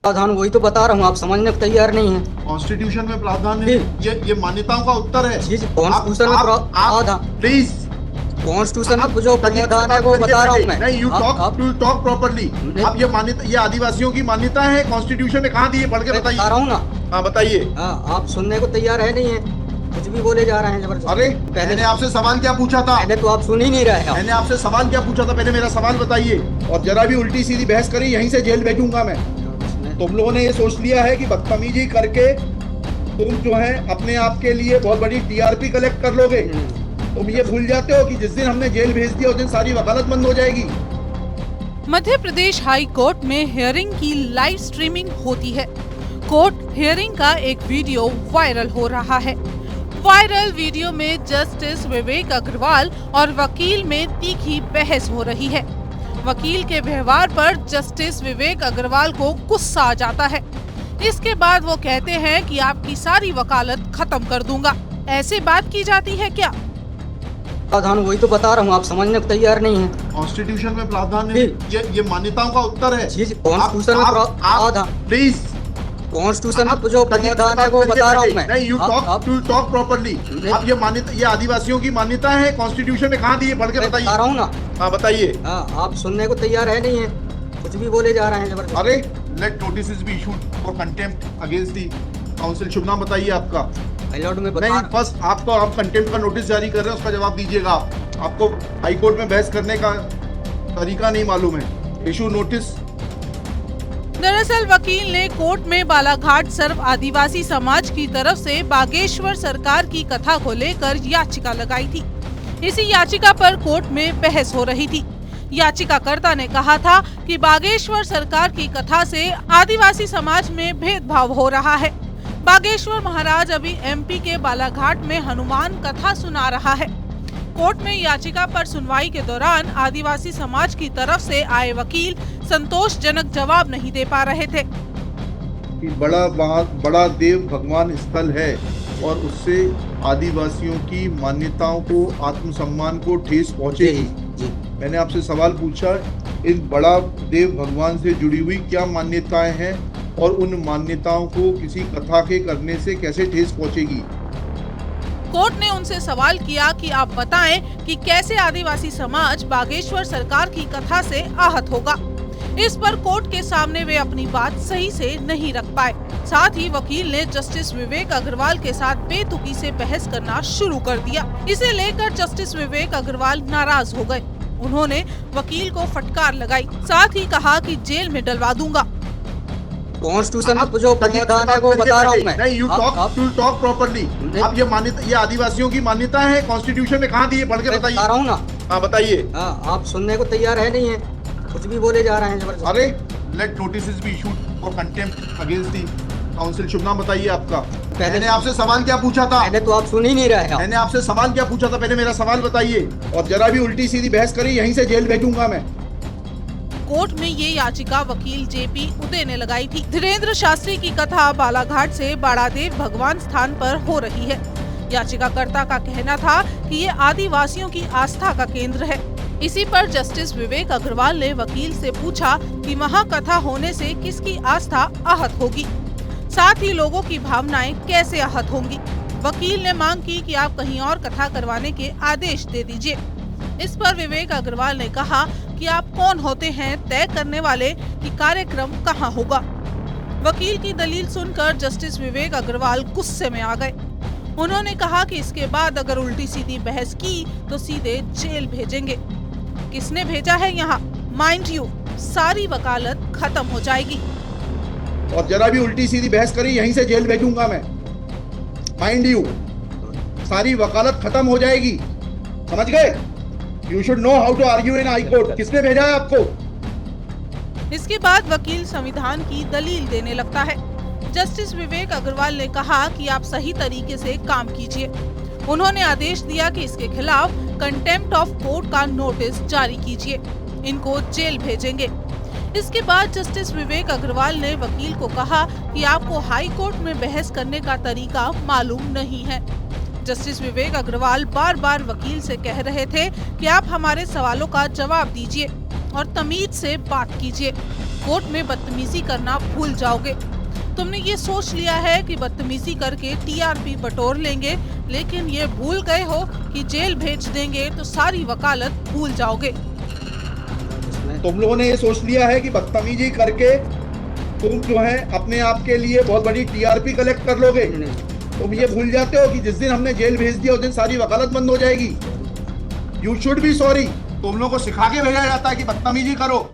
प्रावधान वही तो बता रहा हूँ, आप समझने को तैयार नहीं है। कॉन्स्टिट्यूशन में प्रावधान है, ये मान्यताओं का उत्तर है। कॉन्स्टिट्यूशन में प्रावधान, प्लीज कॉन्स्टिट्यूशन में जो प्रावधान है वो बता रहा हूँ मैं। नहीं, यू टॉक प्रॉपर्ली। आप ये मान्यता, ये आदिवासियों की मान्यता है, कॉन्स्टिट्यूशन में कहाँ दी है, पढ़ के बताइए। बता रहा हूँ ना। हाँ बताइए। आप सुनने को तैयार है नहीं है, कुछ भी बोले जा रहे हैं जबरदस्त। अरे मैंने आपसे सवाल क्या पूछा था? पहले तो आप सुन ही नहीं रहे। मैंने आपसे सवाल क्या पूछा था? पहले मेरा सवाल बताइए। और जरा भी उल्टी सीधी बहस करी, यहीं से जेल भेजूंगा मैं। तुम लोगों ने ये सोच लिया है कि बदतमीजी करके तुम जो है अपने आप के लिए बहुत बड़ी टीआरपी कलेक्ट कर लोगे। तुम ये भूल जाते हो कि जिस दिन हमने जेल भेज दिया उस दिन सारी वकालत बंद हो जाएगी। मध्य प्रदेश हाई कोर्ट में हियरिंग की लाइव स्ट्रीमिंग होती है। कोर्ट हियरिंग का एक वीडियो वायरल हो रहा है। वायरल वीडियो में जस्टिस विवेक अग्रवाल और वकील में तीखी बहस हो रही है। वकील के व्यवहार पर जस्टिस विवेक अग्रवाल को गुस्सा आ जाता है। इसके बाद वो कहते हैं कि आपकी सारी वकालत खत्म कर दूंगा। ऐसे बात की जाती है क्या? प्रावधान वही तो बता रहा हूँ, आप समझने को तैयार नहीं है। कॉन्स्टिट्यूशन में प्रावधान है, ये मान्यताओं का उत्तर है। कॉन्स्टिट्यूशन में प्रावधान, प्लीज कॉन्स्टिट्यूशन में जो प्रावधान है वो बता रहा हूँ मैं। नहीं, यू टॉक प्रॉपर्ली। आप ये मान्यता, ये आदिवासियों की मान्यता है, कॉन्स्टिट्यूशन में कहाँ दी है, पढ़ के बताइए। बता रहा हूँ ना। हाँ बताइए। आप सुनने को तैयार है नहीं है, कुछ भी बोले जा रहे हैं जबरदस्त। अरे let notice be issued for contempt against the council. शुभ नाम बताइए आपका। नहीं, फर्स्ट आप कंटेम्प्ट का नोटिस जारी कर रहे हैं, उसका जवाब दीजिएगा। आपको हाई कोर्ट में बहस करने का तरीका नहीं मालूम है। Issue notice. दरअसल वकील ने कोर्ट में बालाघाट सर्व आदिवासी समाज की तरफ से बागेश्वर सरकार की कथा को लेकर याचिका लगाई थी। इसी याचिका पर कोर्ट में बहस हो रही थी। याचिकाकर्ता ने कहा था कि बागेश्वर सरकार की कथा से आदिवासी समाज में भेदभाव हो रहा है। बागेश्वर महाराज अभी एमपी के बालाघाट में हनुमान कथा सुना रहा है। कोर्ट में याचिका पर सुनवाई के दौरान आदिवासी समाज की तरफ से आए वकील संतोषजनक जवाब नहीं दे पा रहे थे। बड़ा देव भगवान स्थल है और उससे आदिवासियों की मान्यताओं को, आत्मसम्मान को ठेस पहुंचेगी। मैंने आपसे सवाल पूछा, इन बड़ा देव भगवान से जुड़ी हुई क्या मान्यताएं हैं और उन मान्यताओं को किसी कथा के करने से कैसे ठेस पहुंचेगी? कोर्ट ने उनसे सवाल किया कि आप बताएं कि कैसे आदिवासी समाज बागेश्वर सरकार की कथा से आहत होगा। इस पर कोर्ट के सामने वे अपनी बात सही से नहीं रख पाए। साथ ही वकील ने जस्टिस विवेक अग्रवाल के साथ बेतुकी से बहस करना शुरू कर दिया। इसे लेकर जस्टिस विवेक अग्रवाल नाराज हो गए। उन्होंने वकील को फटकार लगाई, साथ ही कहा कि जेल में डलवा दूंगा। कॉन्स्टिट्यूशन में जो प्रावधान है वो बता रहा हूँ मैं। नहीं, यू टॉक प्रॉपर्ली। आप ये मान्यता, ये आदिवासियों की मान्यता है, कॉन्स्टिट्यूशन में कहाँ दी है, पढ़ के बताइए। बता रहा हूँ ना। हाँ बताइए। आप सुनने को तैयार है नहीं है, कुछ भी बोले जा रहे हैं जबरदस्त। अरे let notice be issued for contempt against the council. शुभ नाम बताइए आपका। मैंने आपसे सवाल क्या पूछा था? पहले तो आप सुन ही नहीं रहे। मैंने आपसे सवाल क्या पूछा था? पहले मेरा सवाल बताइए। और जरा भी उल्टी सीधी बहस करी, यहीं से जेल भेजूंगा मैं। कोर्ट में ये याचिका वकील जेपी उदय ने लगाई थी। धीरेन्द्र शास्त्री की कथा बालाघाट से बाड़ादेव भगवान स्थान पर हो रही है। याचिकाकर्ता का कहना था कि ये आदिवासियों की आस्था का केंद्र है। इसी पर जस्टिस विवेक अग्रवाल ने वकील से पूछा कि वहाँ कथा होने से किसकी आस्था आहत होगी, साथ ही लोगों की भावनाएं कैसे आहत होंगी। वकील ने मांग की कि आप कहीं और कथा करवाने के आदेश दे दीजिए। इस पर विवेक अग्रवाल ने कहा कि आप कौन होते हैं तय करने वाले कि कार्यक्रम कहां होगा। वकील की दलील सुनकर जस्टिस विवेक अग्रवाल गुस्से में आ गए। उन्होंने कहा कि इसके बाद अगर उल्टी सीधी बहस की तो सीधे जेल भेजेंगे। किसने भेजा है यहाँ? माइंड यू, सारी वकालत खत्म हो जाएगी। और जरा भी उल्टी सीधी बहस करी, यहीं से जेल भेजूंगा मैं। माइंड यू, सारी वकालत खत्म हो जाएगी। समझ गए? You should know how to argue in high court. किसने भेजा है आपको? इसके बाद वकील संविधान की दलील देने लगता है। जस्टिस विवेक अग्रवाल ने कहा कि आप सही तरीके से काम कीजिए। उन्होंने आदेश दिया कि इसके खिलाफ कंटेम्प्ट ऑफ कोर्ट का नोटिस जारी कीजिए। इनको जेल भेजेंगे। इसके बाद जस्टिस विवेक अग्रवाल ने वकील को कहा कि आपको हाई कोर्ट में बहस करने का तरीका मालूम नहीं है। जस्टिस विवेक अग्रवाल बार बार वकील से कह रहे थे कि आप हमारे सवालों का जवाब दीजिए और तमीज से बात कीजिए। कोर्ट में बदतमीजी करना भूल जाओगे। तुमने ये सोच लिया है कि बदतमीजी करके टीआरपी बटोर लेंगे, लेकिन ये भूल गए हो कि जेल भेज देंगे तो सारी वकालत भूल जाओगे। तुम लोगों ने ये सोच लिया है कि बदतमीजी करके तुम जो है अपने आप के लिए बहुत बड़ी टीआरपी कलेक्ट कर लोगे। तुम ये भूल जाते हो कि जिस दिन हमने जेल भेज दिया उस दिन सारी वकालत बंद हो जाएगी। You should be sorry. तुम लोगों को सिखा के भेजा जाता है कि बदतमीजी करो।